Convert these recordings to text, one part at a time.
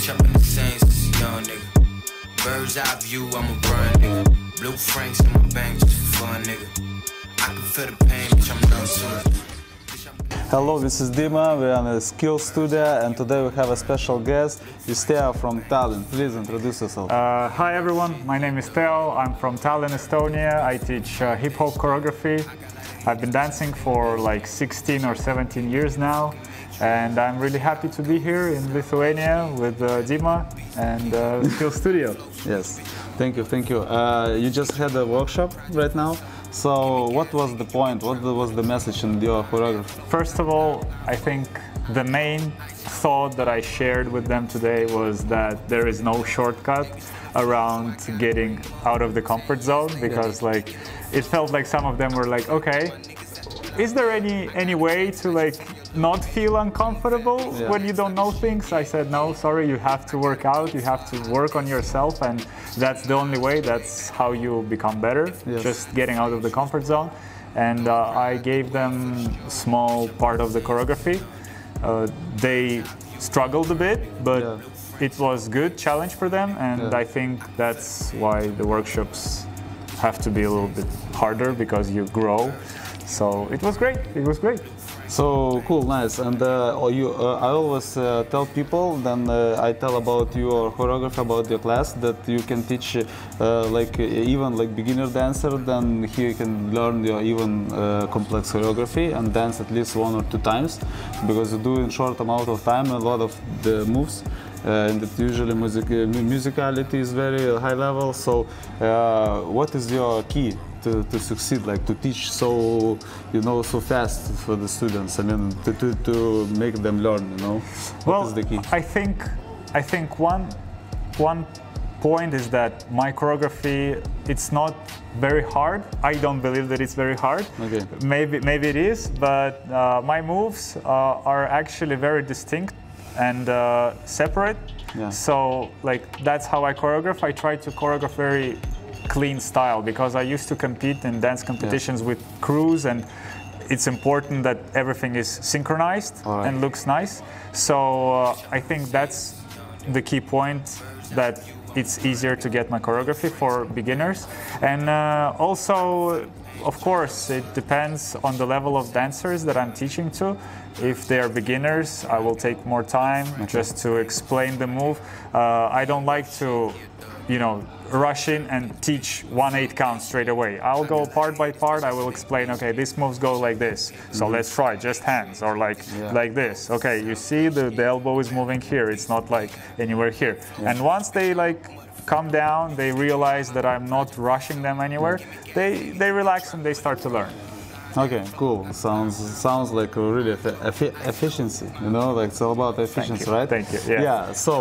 Bitch, I've been the same since a young nigga. Bird's eye view, I'm a run nigga. Blue Franks in my bank just for fun, nigga. I can feel the pain, bitch, I'm numb to it. Hello, this is Dima, we are in a skills studio and today we have a special guest, Isteo from Tallinn. Please introduce yourself. Hi everyone, my name is Teo, I'm from Tallinn, Estonia. I teach hip-hop choreography. I've been dancing for like 16 or 17 years now and I'm really happy to be here in Lithuania with Dima and Skills Studio. Yes, thank you, thank you. You just had a workshop right now. So what was the point? What was the message in your choreography? First of all, I think the main thought that I shared with them today was that there is no shortcut around getting out of the comfort zone, because like it felt like some of them were like, okay, is there any way to like not feel uncomfortable when you don't know things? I said, no, sorry, you have to work out, you have to work on yourself, and that's the only way, that's how you become better, just getting out of the comfort zone. And I gave them a small part of the choreography. They struggled a bit, but it was a good challenge for them, and I think that's why the workshops have to be a little bit harder, because you grow. So it was great, it was great. So cool, nice. And I always tell people, then I tell about your choreography, about your class, that you can teach like even like beginner dancer, then here you can learn your even complex choreography and dance at least 1 or 2 times, because you do in short amount of time a lot of the moves. And that usually musicality is very high level. So what is your key to succeed, like to teach so, you know, so fast for the students? I mean, to make them learn, you know? What is the key? I think one point is that my choreography, it's not very hard. I don't believe that it's very hard. Okay. Maybe it is, but my moves are actually very distinct and separate. So like that's how I choreograph. I try to choreograph very clean style, because I used to compete in dance competitions with crews, and it's important that everything is synchronized and looks nice. So I think that's the key point, that it's easier to get my choreography for beginners. And also, of course, it depends on the level of dancers that I'm teaching to. If they are beginners, I will take more time just to explain the move. I don't like to, you know, rush in and teach 1/8 count straight away. I'll go part by part. I will explain, okay, these moves go like this, so let's try just hands, or like this. Okay, you see the elbow is moving here, it's not like anywhere here. And once they like come down, they realize that I'm not rushing them anywhere, they relax and they start to learn. Okay, cool. Sounds like a really efficiency, you know, like it's all about efficiency, right? Thank you. Yeah. So,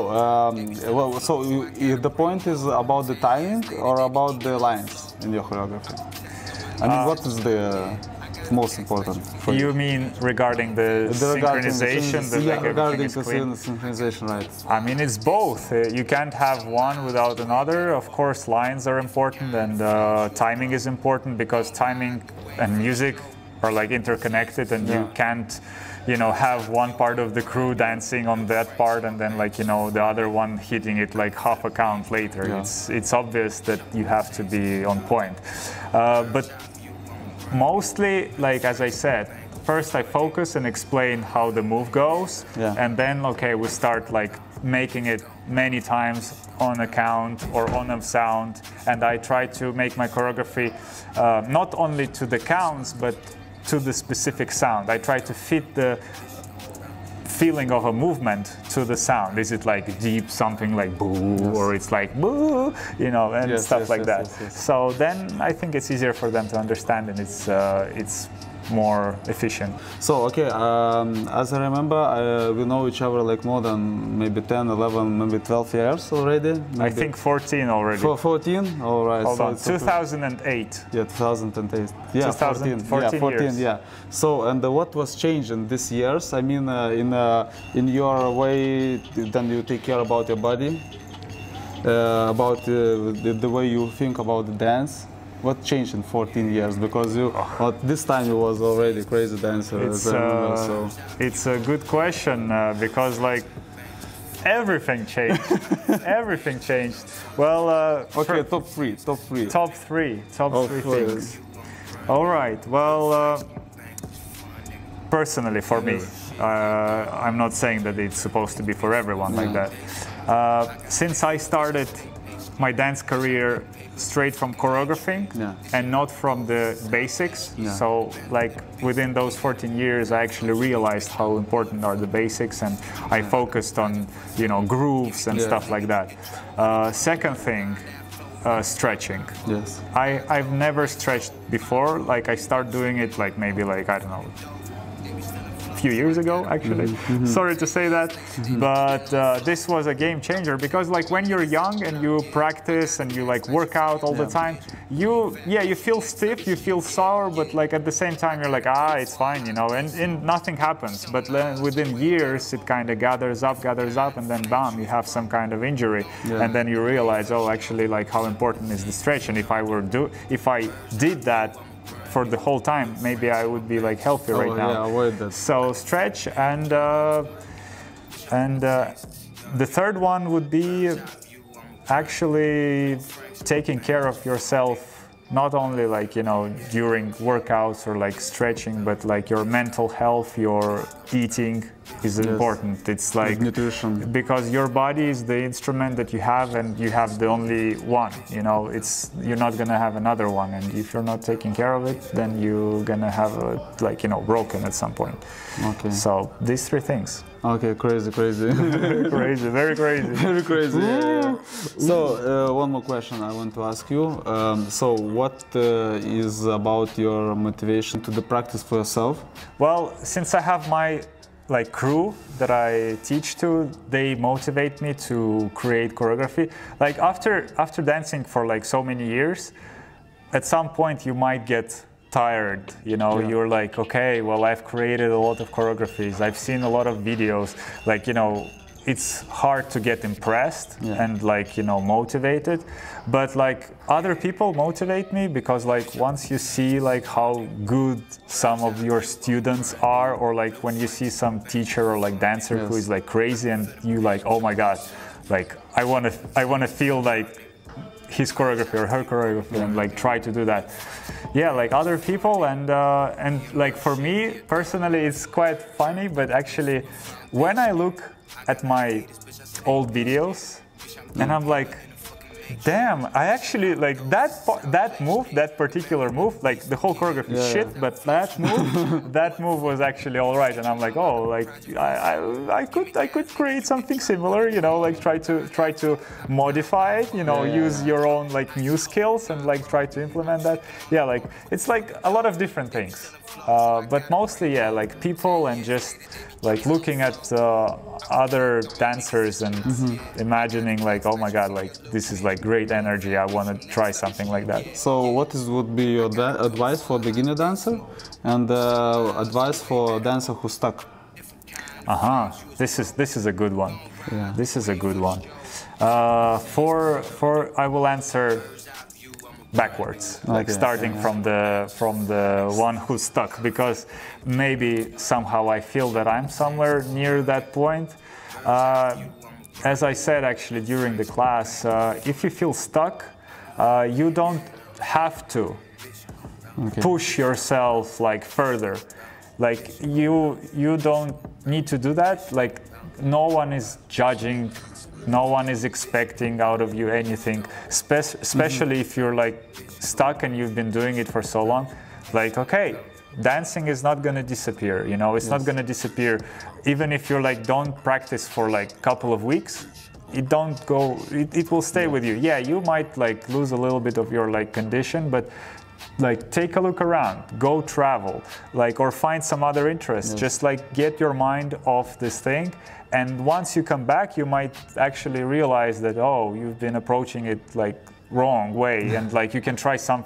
the point is about the timing or about the lines in your choreography? I mean, what is the most important for you? You mean regarding the synchronization? Regarding the synchronization, right? I mean, it's both. You can't have one without another. Of course, lines are important, and timing is important, because timing and music are like interconnected, and you can't, you know, have one part of the crew dancing on that part and then like, you know, the other one hitting it like half a count later. It's obvious that you have to be on point. But mostly, like as I said, first I focus and explain how the move goes, and then okay, we start like making it many times on a count or on a sound, and I try to make my choreography not only to the counts but to the specific sound. I try to fit the feeling of a movement to the sound. Is it like deep, something like boo, or it's like boo, you know, and stuff like that. So then I think it's easier for them to understand, and it's more efficient. So, okay, as I remember, we know each other like more than maybe 10, 11, maybe 12 years already. Maybe. I think 14 already. 14? All right. Hold on, 2008. Yeah, 2008. Yeah, 14 years. Yeah. So, and what was changed in these years? I mean, in your way, then you take care about your body, about the way you think about the dance. What changed in 14 years? Because you, this time you was already crazy dancer. It's a good question, because like everything changed. Everything changed. Well, Okay, top three. top three things. All right. Well, personally, for me, I'm not saying that it's supposed to be for everyone like that. Since I started my dance career straight from choreographing and not from the basics, so like within those 14 years I actually realized how important are the basics, and I focused on, you know, grooves and stuff like that. Second thing, stretching. Yes. I've never stretched before. Like I started doing it like maybe like, I don't know, few years ago actually. Sorry to say that, but this was a game changer, because like when you're young and you practice and you like work out all the time, you feel stiff, you feel sore, but like at the same time you're like, it's fine, you know, and nothing happens. But then within years it kind of gathers up, and then bam, you have some kind of injury, and then you realize, oh, actually, like how important is the stretch, and if I did that for the whole time, maybe I would be like healthy right now. Yeah, avoid that. So stretch, and the third one would be actually taking care of yourself, not only like, you know, during workouts or like stretching, but like your mental health, your eating is important. It's like nutrition, because your body is the instrument that you have, and you have the only one, you know, you're not gonna have another one, and if you're not taking care of it, then you're gonna have it, like, you know, broken at some point. Okay. So these three things. Okay, crazy. Crazy, very crazy. Very crazy. Yeah. So, one more question I want to ask you. So, what is about your motivation to the practice for yourself? Well, since I have my like crew that I teach to, they motivate me to create choreography. Like after dancing for like so many years, at some point you might get tired, you know. You're like, okay, well, I've created a lot of choreographies, I've seen a lot of videos, like, you know, it's hard to get impressed and like, you know, motivated. But like other people motivate me, because like once you see like how good some of your students are, or like when you see some teacher or like dancer who is like crazy, and you like, oh my god, like I want to feel like his choreography or her choreography, and like try to do that. Yeah, like other people, and like for me personally, it's quite funny, but actually when I look at my old videos and I'm like, damn, I actually like that particular move, like the whole choreography is shit, but that move was actually all right, and I'm like, oh, like I could create something similar, you know, like try to modify it, you know, use your own like new skills and like try to implement that. Yeah, like it's like a lot of different things, but mostly like people, and just like looking at other dancers and imagining like, oh my god, like this is like great energy, I want to try something like that. So what would be your advice for beginner dancer, and advice for dancer who's stuck? This is a good one. This is a good one. I will answer backwards, like starting from the one who's stuck, because maybe somehow I feel that I'm somewhere near that point. As I said actually during the class, if you feel stuck, you don't have to push yourself like further. Like you don't need to do that. Like no one is judging, no one is expecting out of you anything, especially if you're like stuck and you've been doing it for so long. Like, okay, dancing is not going to disappear, you know, it's not going to disappear. Even if you're like, don't practice for like a couple of weeks, it will stay with you. Yeah, you might like lose a little bit of your like condition, but like take a look around, go travel, like, or find some other interests. Just like get your mind off this thing, and once you come back, you might actually realize that, oh, you've been approaching it like wrong way, and like you can try some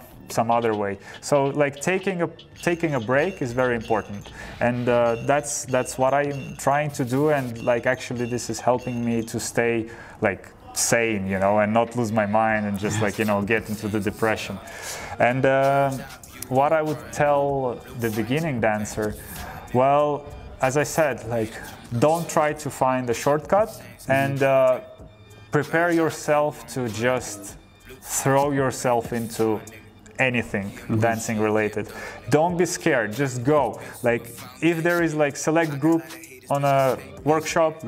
other way. So like taking a break is very important, and that's what I'm trying to do, and like actually this is helping me to stay like sane, you know, and not lose my mind and just like, you know, get into the depression. And what I would tell the beginning dancer, well, as I said, like, don't try to find a shortcut, and prepare yourself to just throw yourself into anything dancing related. Don't be scared, just go. Like, if there is like select group on a workshop,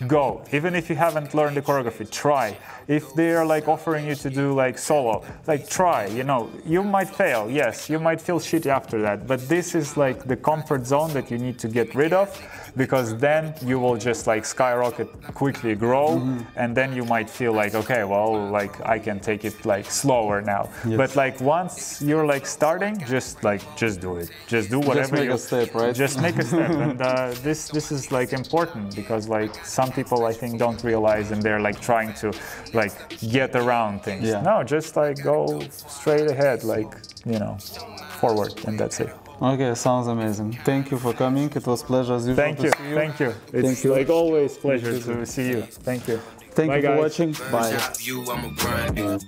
go. Even if you haven't learned the choreography, try. If they are like offering you to do like solo, like try, you know, you might fail, yes, you might feel shitty after that, but this is like the comfort zone that you need to get rid of, because then you will just like skyrocket, quickly grow, and then you might feel like, okay, well, like I can take it like slower now. Yes. But like once you're like starting, just do it. Just do whatever. Just make a step, right? Just make a step, and this is like important, because like some people I think don't realize, and they're like trying to like get around things. Yeah. No, just like go straight ahead, like, you know, forward, and that's it. Okay, sounds amazing. Thank you for coming. It was a pleasure as usual. Thank you. To see you. Thank you. It's Thank you. like always pleasure to see you. Thank you. Thank Bye, you for guys. watching. Bye. Bird's eye view, I'm a grind, nigga.